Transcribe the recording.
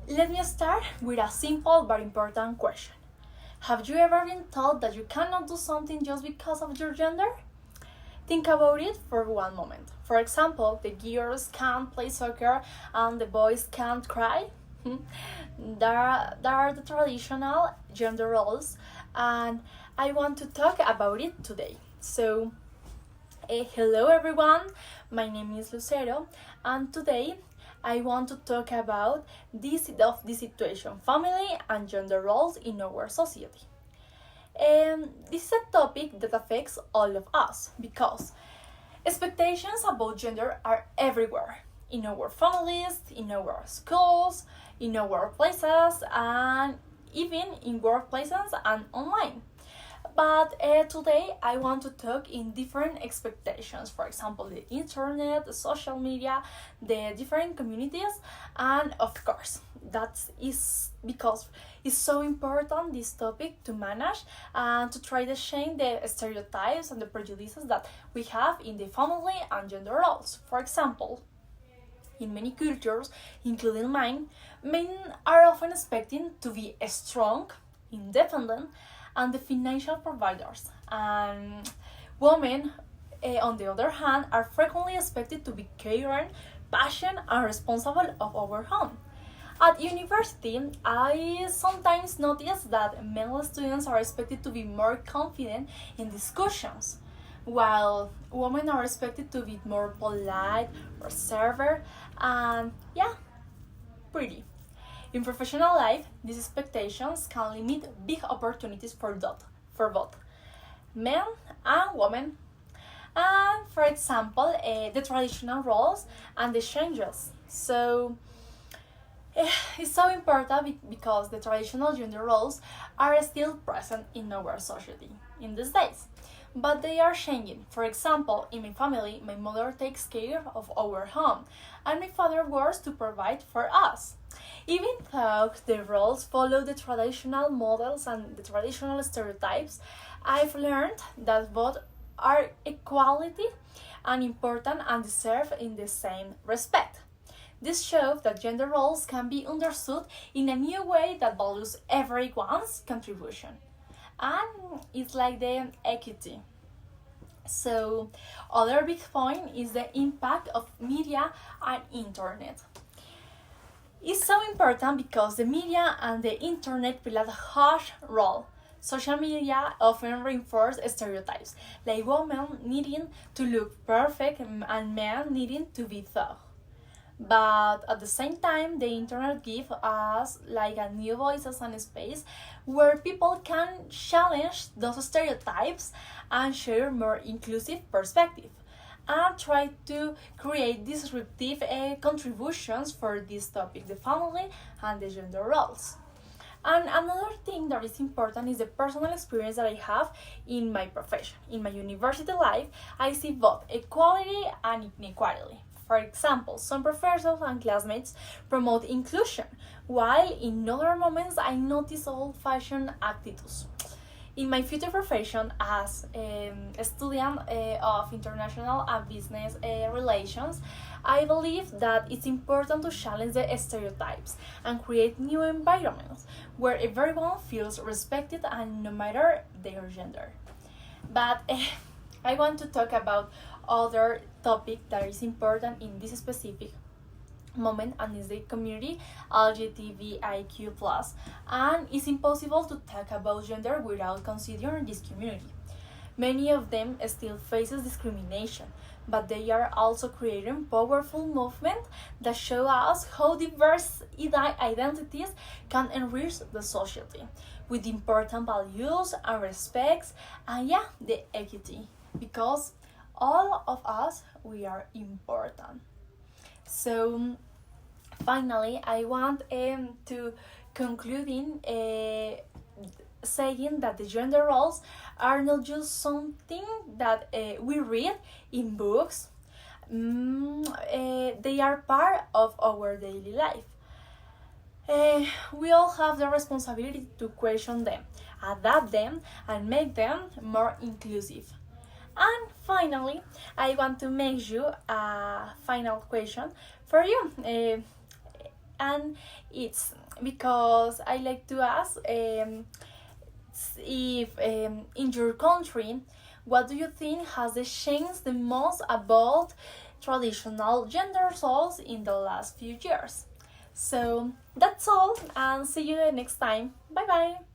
Let me start with a simple but important question. Have you ever been told that you cannot do something just because of your gender? Think about it for one moment. For example, the girls can't play soccer and the boys can't cry. There are the traditional gender roles, and I want to talk about it today. Hello everyone, my name is Lucero, and today I want to talk about this situation, family and gender roles in our society. This is a topic that affects all of us because expectations about gender are everywhere in our families, in our schools, in our places, and even in workplaces and online. But today I want to talk in different expectations. For example, the internet, the social media, the different communities, and of course, that is because it's so important this topic to manage and to try to change the stereotypes and the prejudices that we have in the family and gender roles. For example, in many cultures, including mine, men are often expected to be strong, independent, and the financial providers. And women, on the other hand, are frequently expected to be caring, passionate, and responsible of our home. At university, I sometimes notice that male students are expected to be more confident in discussions, while women are expected to be more polite, reserved, and yeah, pretty. In professional life, these expectations can limit big opportunities for both men and women. And for example, the traditional roles and the changes. It's so important because the traditional gender roles are still present in our society in these days. But they are changing. For example, in my family, my mother takes care of our home, and my father works to provide for us. Even though the roles follow the traditional models and the traditional stereotypes, I've learned that both are equality and important and deserve in the same respect. This shows that gender roles can be understood in a new way that values everyone's contribution. And it's like the equity. Other big point is the impact of media and internet. It's so important because the media and the internet play a huge role. Social media often reinforce stereotypes, like women needing to look perfect and men needing to be tough. But at the same time, the internet gives us like a new voices and space where people can challenge those stereotypes and share more inclusive perspective and try to create disruptive contributions for this topic, the family and the gender roles. And another thing that is important is the personal experience that I have in my profession. In my university life, I see both equality and inequality. For example, some professors and classmates promote inclusion, while in other moments I notice old-fashioned attitudes. In my future profession as a student of international and business relations, I believe that it's important to challenge the stereotypes and create new environments where everyone feels respected and no matter their gender. But I want to talk about other topic that is important in this specific moment and is the community LGBTIQ+, and it's impossible to talk about gender without considering this community. Many of them still faces discrimination, but they are also creating powerful movements that show us how diverse identities can enrich the society with important values and respects and yeah, the equity because all of us we are important. So finally, I want to concluding saying that the gender roles are not just something that we read in books. They are part of our daily life. We all have the responsibility to question them, adapt them, and make them more inclusive. And finally, I want to make you a final question for you. And it's because I like to ask if in your country, what do you think has changed the most about traditional gender roles in the last few years? So that's all, and see you next time. Bye bye.